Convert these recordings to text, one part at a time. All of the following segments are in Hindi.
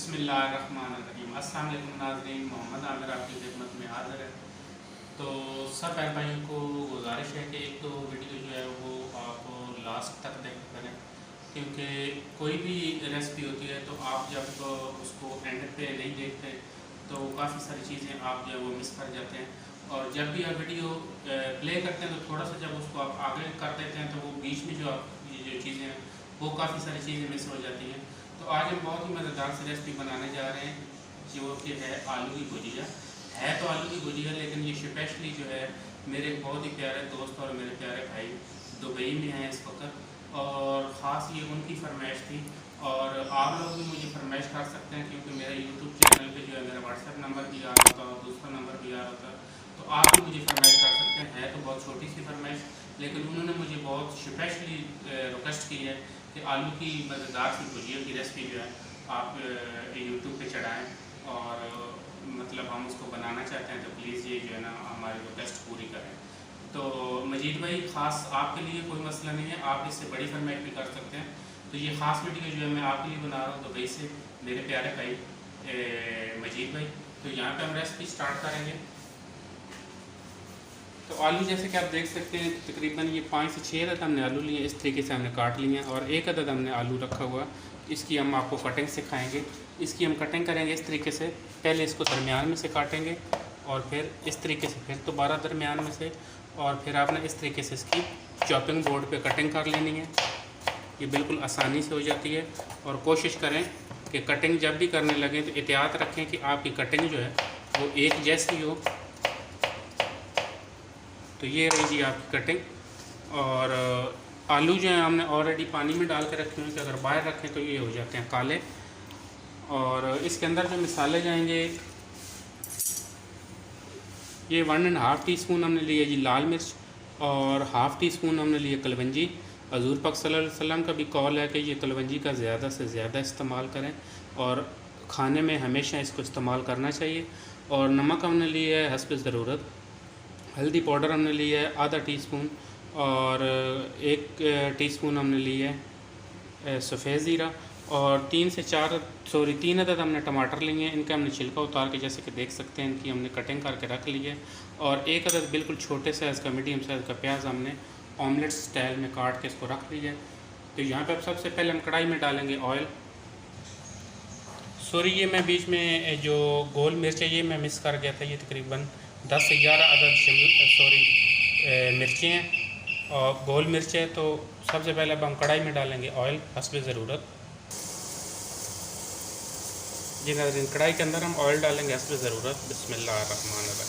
बिस्मिल्लाहिर्रहमानिर्रहीम। अस्सलाम वालेकुम नाज़रीन, मोहम्मद आमिर आपकी खिदमत में हाज़िर है। तो सब बहन भाइयों को गुजारिश है कि एक तो वीडियो जो है वो आप लास्ट तक देख करें, क्योंकि कोई भी रेसिपी होती है तो आप जब उसको एंड पे नहीं देखते तो काफ़ी सारी चीज़ें आप जो है वो मिस कर जाते हैं। और जब भी आप वीडियो प्ले करते हैं तो थोड़ा सा जब उसको आप आगे कर देते हैं तो वो बीच में जो आप ये जो चीज़ें हैं वो काफ़ी सारी चीज़ें मिस हो जाती हैं। तो आज हम बहुत ही मज़ेदार सी रेसिपी बनाने जा रहे हैं जो कि है आलू की भुजिया। है तो आलू की भुजिया, लेकिन ये स्पेशली जो है मेरे बहुत ही प्यारे दोस्त और मेरे प्यारे भाई दुबई में हैं इस वक्त, और ख़ास ये उनकी फरमाइश थी। और आप लोग भी मुझे फरमाइश कर सकते हैं, क्योंकि मेरे यूट्यूब चैनल पे जो है मेरा व्हाट्सएप नंबर भी आ रहा होता है और दूसरा नंबर भी आ रहा होता है, तो आप भी मुझे फरमाइश कर सकते हैं। है तो बहुत छोटी सी फरमाइश, लेकिन उन्होंने मुझे बहुत स्पेशली रिक्वेस्ट की है कि आलू की मज़ेदार सी भुजिया की रेसिपी जो है आप यूट्यूब पे चढ़ाएं, और मतलब हम उसको बनाना चाहते हैं, तो प्लीज़ ये जो है ना हमारी रिक्वेस्ट पूरी करें। तो मजीद भाई, ख़ास आपके लिए कोई मसला नहीं है, आप इससे बड़ी फरमाइश भी कर सकते हैं। तो ये ख़ास वीडियो जो है मैं आपके लिए बना रहा हूँ दुबई से, मेरे प्यारे भाई मजीद भाई। तो यहाँ पे हम रेसिपी स्टार्ट करेंगे। तो आलू जैसे कि आप देख सकते हैं तकरीबन ये 5 से 6 अदद हमने आलू लिए, इस तरीके से हमने काट लिए हैं, और एक अदद हमने आलू रखा हुआ। इसकी हम आपको कटिंग सिखाएंगे। इसकी हम कटिंग करेंगे इस तरीके से, पहले इसको दरमियान में से काटेंगे और फिर इस तरीके से, फिर दोबारा दरमियान में से, और फिर आपने इस तरीके से इसकी चॉपिंग बोर्ड पे कटिंग कर लेनी है। ये बिल्कुल आसानी से हो जाती है। और कोशिश करें कि कटिंग जब भी करने लगें तो एहतियात रखें कि आपकी कटिंग जो है वो एक जैसी हो। तो ये रही जी आपकी कटिंग। और आलू जो है हमने ऑलरेडी पानी में डाल के रखे हुए हैं कि अगर बाहर रखें तो ये हो जाते हैं काले। और इसके अंदर जो मसाले जाएंगे, ये 1.5 टीस्पून हमने लिए जी लाल मिर्च, और 1/2 टीस्पून हमने लिए कलवंजी। हज़ूर पाक सल्लल्लाहु अलैहि वसल्लम का भी कौल है कि ये कलवंजी का ज़्यादा से ज़्यादा इस्तेमाल करें, और खाने में हमेशा इसको इस्तेमाल करना चाहिए। और नमक हमने लिया है हस्ब ज़रूरत। हल्दी पाउडर हमने लिया है आधा टीस्पून, और 1 टीस्पून हमने लिया है सफ़ेद ज़ीरा, और 3 अदद हमने टमाटर लिए हैं। इनका हमने छिलका उतार के, जैसे कि देख सकते हैं, इनकी हमने कटिंग करके रख ली है। और 1 अदद बिल्कुल छोटे साइज़ का मीडियम साइज़ का प्याज हमने ऑमलेट स्टाइल में काट के इसको रख लिया है। तो यहाँ पर सबसे पहले हम कढ़ाई में डालेंगे ऑयल। सॉरी, ये मैं बीच में जो गोल मिर्च है ये मैं मिस कर गया था। ये तकरीबन 10 से 11 अदद मिर्चें हैं और गोल मिर्च है। तो सबसे पहले अब हम कढ़ाई में डालेंगे ऑयल हस्ब ज़रूरत। जी नाज़रीन, कढ़ाई के अंदर हम ऑयल डालेंगे हस्ब ज़रूरत। बिस्मिल्लाहिर्रहमानिर्रहीम।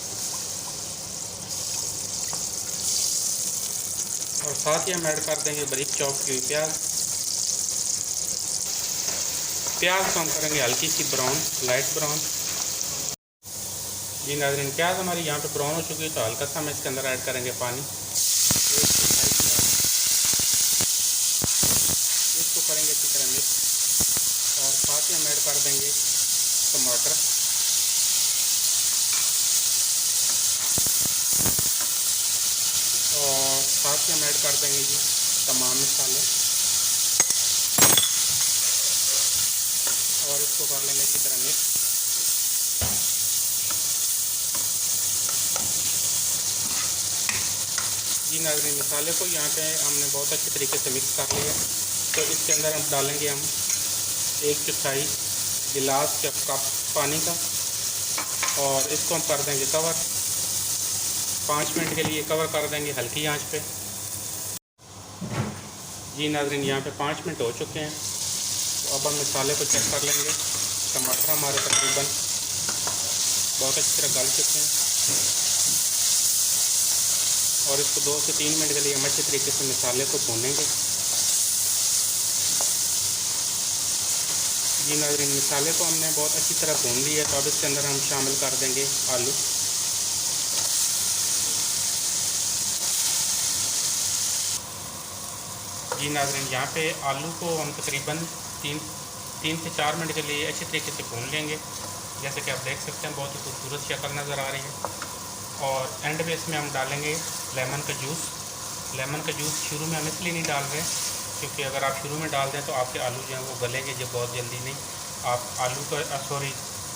और साथ ही हम ऐड कर देंगे बारीक चॉप की हुई प्याज। प्याज को हम करेंगे हल्की सी ब्राउन, लाइट ब्राउन। जी नाज़रीन, प्याज हमारी यहाँ पे ब्राउन हो चुकी है, तो हल्का सा हम इसके अंदर ऐड करेंगे पानी। इसको करेंगे अच्छी तरह मिक्स, और साथ ही हम ऐड कर देंगे टमाटर। और साथ ही हम ऐड कर देंगे जी तमाम मसाले, और इसको कर लेंगे अच्छी तरह मिक्स। जी नाज़रीन, मसाले को यहाँ पे हमने बहुत अच्छे तरीके से मिक्स कर लिया। तो इसके अंदर हम डालेंगे 1/4 गिलास या कप पानी का, और इसको हम कर देंगे कवर। 5 मिनट के लिए कवर कर देंगे हल्की आंच पे। जी नाज़रीन, यहाँ पे 5 मिनट हो चुके हैं। तो अब हम मसाले को चेक कर लेंगे। टमाटर हमारे तकरीबन बहुत अच्छी तरह गल चुके हैं, और इसको 2 से 3 मिनट के लिए हम अच्छे तरीके से मसाले को भूनेंगे। जी नाज़रीन, मसाले को हमने बहुत अच्छी तरह भून लिया है। तो अब इसके अंदर हम शामिल कर देंगे आलू। जी नाज़रीन, यहाँ पे आलू को हम तकरीबन 3 से 4 मिनट के लिए अच्छे तरीके से भून लेंगे। जैसे कि आप देख सकते हैं बहुत ही खूबसूरत शक्ल नज़र आ रही है। और एंड में इसमें हम डालेंगे लेमन का जूस। लेमन का जूस शुरू में हम इसलिए नहीं डाल रहे क्योंकि अगर आप शुरू में डाल दें तो आपके आलू जो हैं वो गलेंगे जो बहुत जल्दी नहीं। आप आलू का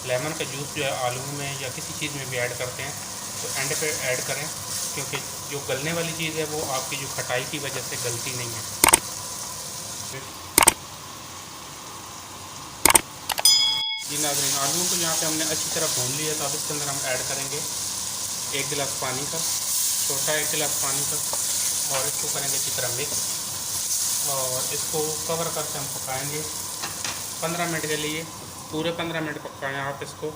लेमन का जूस जो है आलू में या किसी चीज़ में भी ऐड करते हैं तो एंड पे ऐड करें, क्योंकि जो गलने वाली चीज़ है वो आपकी जो खटाई की वजह से गलती नहीं है। जी नाज़रीन, आलूओं को यहाँ पे हमने अच्छी तरह भून लिया, तो अब इसके अंदर हम ऐड करेंगे 1 गिलास पानी का, छोटा 1 गिलास पानी का, और इसको करेंगे अच्छी तरह मिक्स, और इसको कवर करके हम पकाएंगे 15 मिनट के लिए। पूरे 15 मिनट पकाएं आप इसको,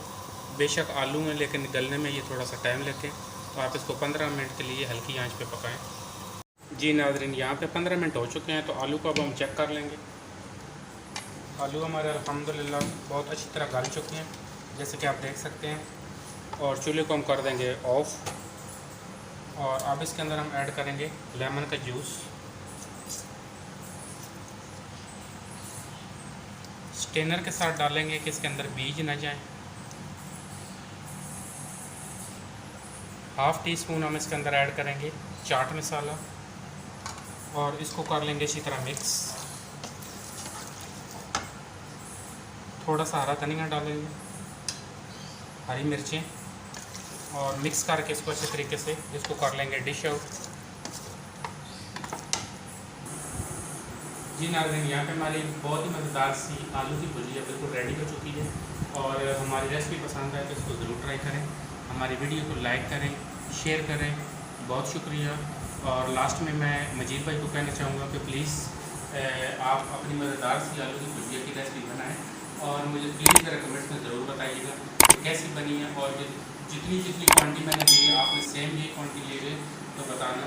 बेशक आलू में, लेकिन गलने में ये थोड़ा सा टाइम लेते हैं, तो आप इसको 15 मिनट के लिए हल्की आंच पे पकाएं। जी नाज़रीन, यहाँ पे 15 मिनट हो चुके हैं, तो आलू को अब हम चेक कर लेंगे। आलू हमारे अल्हम्दुलिल्लाह बहुत अच्छी तरह गल चुके हैं, जैसे कि आप देख सकते हैं। और चूल्हे को हम कर देंगे ऑफ़, और अब इसके अंदर हम ऐड करेंगे लेमन का जूस। स्ट्रेनर के साथ डालेंगे कि इसके अंदर बीज ना जाएं। हाफ़ टी स्पून हम इसके अंदर ऐड करेंगे चाट मसाला, और इसको कर लेंगे इसी तरह मिक्स। थोड़ा सा हरा धनिया डालेंगे, हरी मिर्चें, और मिक्स करके इसको अच्छे तरीके से इसको कर लेंगे डिश आउट। जी नाज़रीन, यहाँ पे हमारी बहुत ही मज़ेदार सी आलू की भुजिया बिल्कुल रेडी हो चुकी है, और हमारी रेसिपी पसंद आए तो इसको ज़रूर ट्राई करें। हमारी वीडियो को लाइक करें, शेयर करें, बहुत शुक्रिया। और लास्ट में मैं मजीद भाई को कहना चाहूँगा कि प्लीज़ आप अपनी मज़ेदार सी आलू की भुजिया की रेसिपी बनाएँ, और मुझे प्लीज़ ज़रा कमेंट्स में ज़रूर बताइएगा कि कैसी बनी है, और जितनी जितनी क्वांटिटी मैंने ली है आपने सेम ये क्वांटिटी ली है तो बताना।